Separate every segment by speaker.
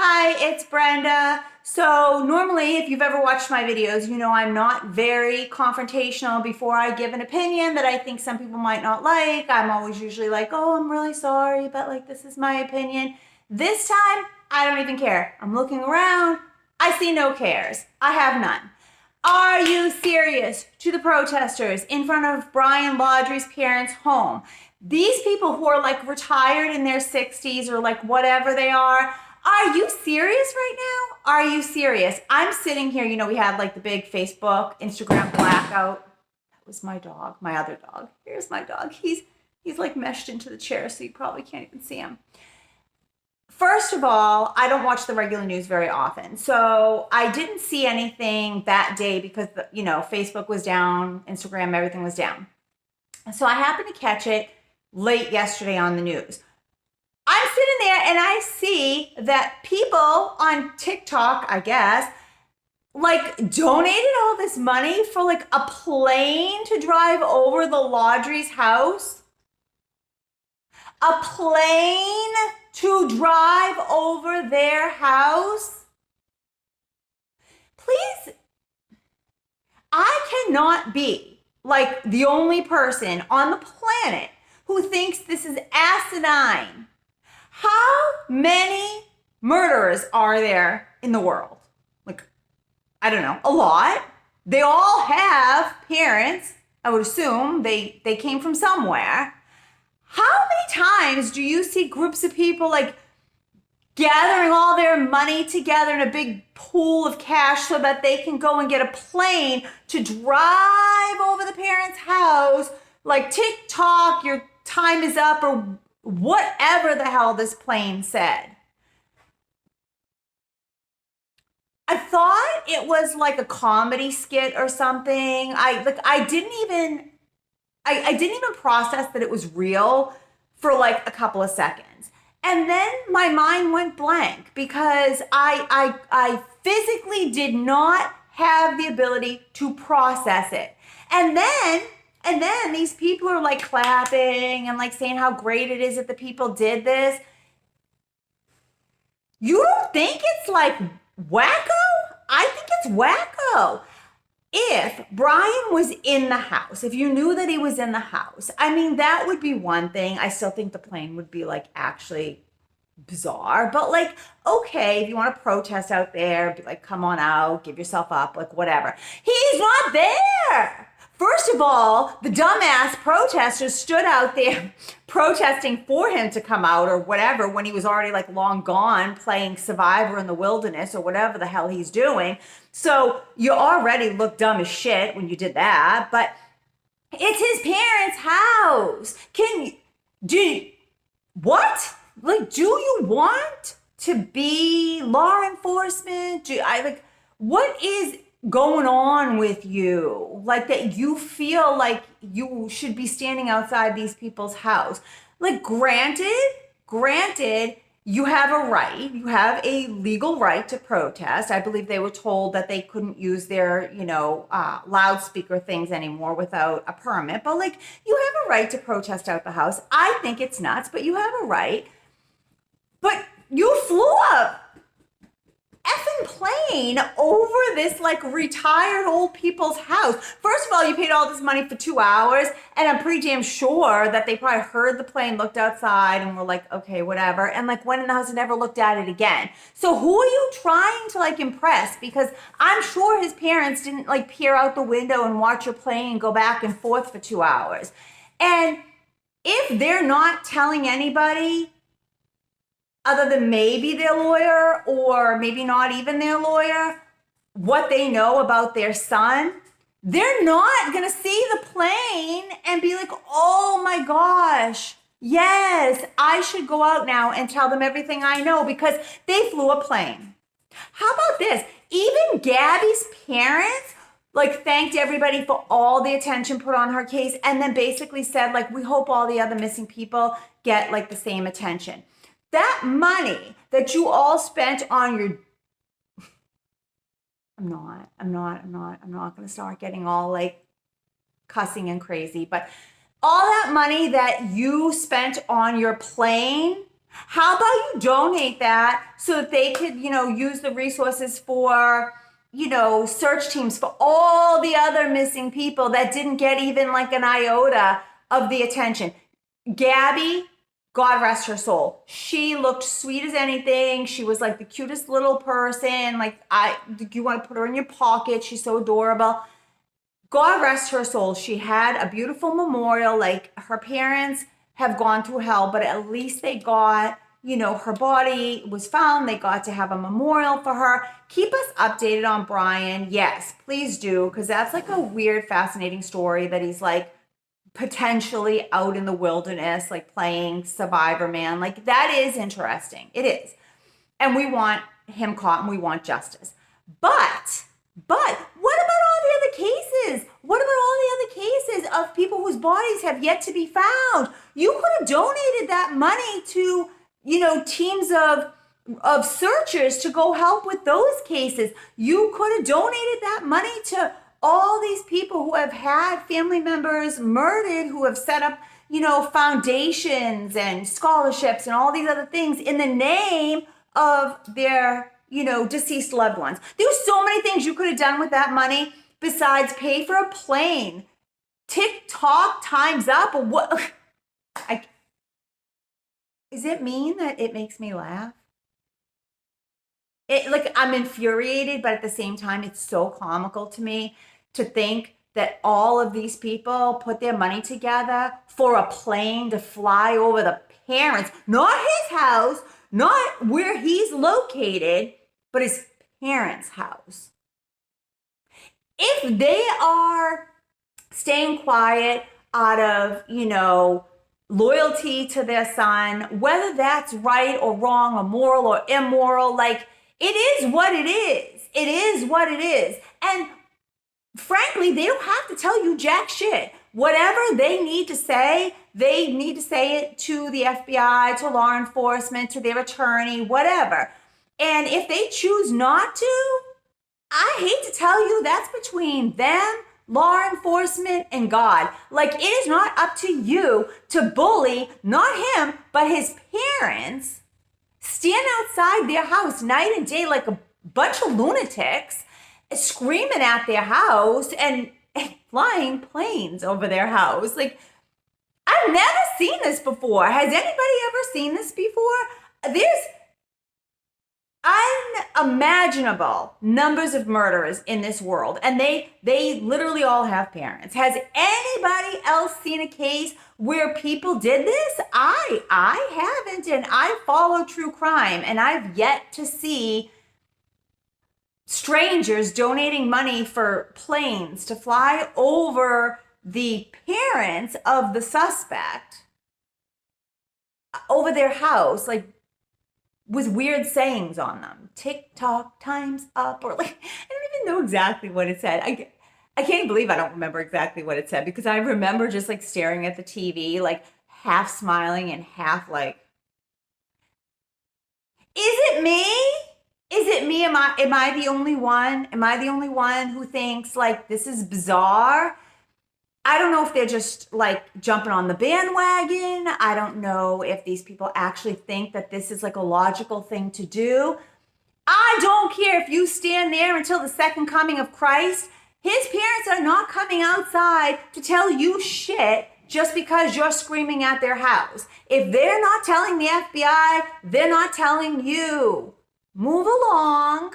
Speaker 1: Hi, it's Brenda. So normally, if you've ever watched my videos, you know I'm not very confrontational before I give an opinion that I think some people might not like. I'm always usually like, oh, I'm really sorry, but like this is my opinion. This time, I don't even care. I'm looking around. I see no cares. I have none. Are you serious? To the protesters in front of Brian Laundrie's parents' home. These people who are like retired in their 60s or like whatever they are you serious right now? Are you serious? I'm sitting here, we had like the big Facebook, Instagram blackout. That was my dog, my other dog. Here's my dog. He's like meshed into the chair, so you probably can't even see him. First of all, I don't watch the regular news very often. So I didn't see anything that day because, Facebook was down, Instagram, everything was down. So I happened to catch it late yesterday on the news. I'm sitting there and I see that people on TikTok, I guess, like donated all this money for like a plane to drive over the Laundrie's house. A plane to drive over their house. Please, I cannot be like the only person on the planet who thinks this is asinine. How many murderers are there in the world? Like, I don't know, a lot. They all have parents. I would assume they came from somewhere. How many times do you see groups of people like gathering all their money together in a big pool of cash so that they can go and get a plane to drive over the parents' house, like TikTok, your time is up, or whatever the hell this plane said? I thought it was like a comedy skit or something. I didn't even process that it was real for like a couple of seconds. And then my mind went blank because I physically did not have the ability to process it. And then these people are like clapping and like saying how great it is that the people did this. You don't think it's like wacko? I think it's wacko. If Brian was in the house, if you knew that he was in the house, I mean, that would be one thing. I still think the plane would be like actually bizarre, but like, okay, if you want to protest out there, be like, come on out, give yourself up, like whatever. He's not there. First of all, the dumbass protesters stood out there protesting for him to come out or whatever when he was already like long gone playing Survivor in the wilderness or whatever the hell he's doing. So you already look dumb as shit when you did that, but it's his parents' house. What? Like, do you want to be law enforcement? What is going on with you? Like that you feel like you should be standing outside these people's house. Like, granted, you have a legal right to protest. I believe they were told that they couldn't use their, loudspeaker things anymore without a permit. But like, you have a right to protest out the house. I think it's nuts, but you have a right. But you flew a effing plane over this like retired old people's house. First of all, you paid all this money for 2 hours, and I'm pretty damn sure that they probably heard the plane, looked outside, and were like, okay, whatever, and like went in the house and never looked at it again. So who are you trying to like impress? Because I'm sure his parents didn't like peer out the window and watch your plane go back and forth for 2 hours. And if they're not telling anybody other than maybe their lawyer or maybe not even their lawyer, what they know about their son, they're not going to see the plane and be like, oh my gosh, yes, I should go out now and tell them everything I know because they flew a plane. How about this? Even Gabby's parents like thanked everybody for all the attention put on her case and then basically said like, we hope all the other missing people get like the same attention. That money that you all spent on your, I'm not going to start getting all like cussing and crazy, but all that money that you spent on your plane How about you donate that so that they could, use the resources for, search teams for all the other missing people that didn't get even like an iota of the attention. Gabby, God rest her soul. She looked sweet as anything. She was like the cutest little person. Like, you want to put her in your pocket. She's so adorable. God rest her soul. She had a beautiful memorial. Like, her parents have gone through hell, but at least they got, her body was found. They got to have a memorial for her. Keep us updated on Brian. Yes, please do, because that's like a weird, fascinating story that he's like potentially out in the wilderness, like playing Survivor Man. Like, that is interesting. It is. And we want him caught and we want justice. But what about all the other cases? What about all the other cases of people whose bodies have yet to be found? You could have donated that money to, teams of searchers to go help with those cases. You could have donated that money to all these people who have had family members murdered, who have set up, foundations and scholarships and all these other things in the name of their, deceased loved ones. There's so many things you could have done with that money besides pay for a plane. TikTok, time's up. Or what? Is it mean that it makes me laugh? I'm infuriated, but at the same time, it's so comical to me to think that all of these people put their money together for a plane to fly over the parents, not his house, not where he's located, but his parents' house. If they are staying quiet out of, loyalty to their son, whether that's right or wrong or moral or immoral, like, it is what it is. It is what it is. And frankly, they don't have to tell you jack shit. Whatever they need to say it to the FBI, to law enforcement, to their attorney, whatever. And if they choose not to, I hate to tell you, that's between them, law enforcement, and God. Like, it is not up to you to bully, not him, but his parents, stand outside their house night and day like a bunch of lunatics, screaming at their house and flying planes over their house. Like, I've never seen this before. Has anybody ever seen this before? There's unimaginable numbers of murderers in this world, and they literally all have parents. Has anybody else seen a case where people did this? I haven't, and I follow true crime, and I've yet to see strangers donating money for planes to fly over the parents of the suspect, over their house, like, with weird sayings on them. TikTok, time's up, or like, I don't even know exactly what it said. I can't believe I don't remember exactly what it said, because I remember just like staring at the TV, like half smiling and half like, is it me? Is it me? Am I the only one? Am I the only one who thinks like this is bizarre? I don't know if they're just like jumping on the bandwagon. I don't know if these people actually think that this is like a logical thing to do. I don't care if you stand there until the second coming of Christ. His parents are not coming outside to tell you shit just because you're screaming at their house. If they're not telling the FBI, they're not telling you. Move along,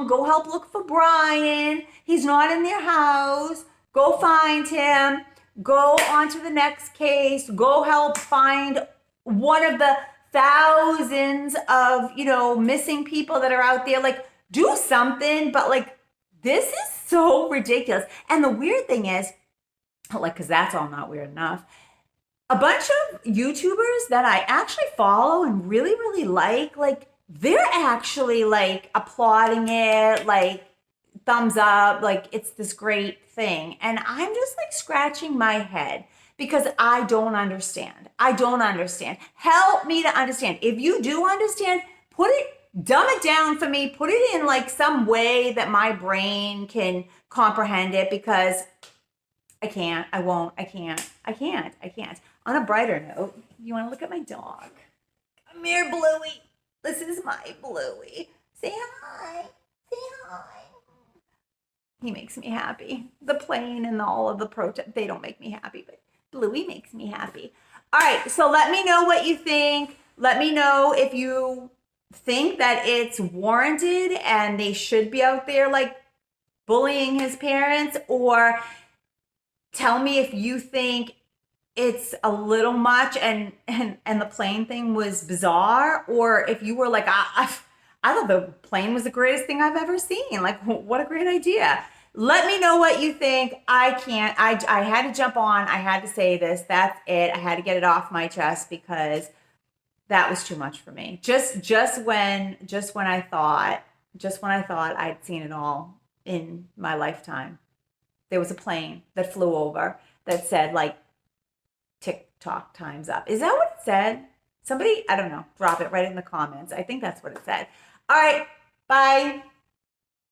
Speaker 1: go help look for Brian. He's not in their house. Go find him. Go on to the next case. Go help find one of the thousands of, missing people that are out there. Like, do something, but like, this is so ridiculous. And the weird thing is, like, because that's all not weird enough, a bunch of YouTubers that I actually follow and really, really like, they're actually like applauding it, like thumbs up, like it's this great thing. And I'm just like scratching my head because I don't understand. Help me to understand. If you do understand, dumb it down for me, put it in like some way that my brain can comprehend it, because I can't. On a brighter note, you want to look at my dog? Come here, Bluey. This is my Bluey. Say hi. Say hi. He makes me happy. The plane and all of the protest, they don't make me happy, but Bluey makes me happy. All right, so let me know what you think. Let me know if you think that it's warranted and they should be out there like bullying his parents, or tell me if you think it's a little much and the plane thing was bizarre, or if you were like, I thought the plane was the greatest thing I've ever seen. Like, what a great idea. Let me know what you think. I had to jump on. I had to say this. That's it. I had to get it off my chest because that was too much for me. Just when I thought I'd seen it all in my lifetime, there was a plane that flew over that said like TikTok time's up. Is that what it said? Somebody, I don't know, drop it right in the comments. I think that's what it said. All right, bye.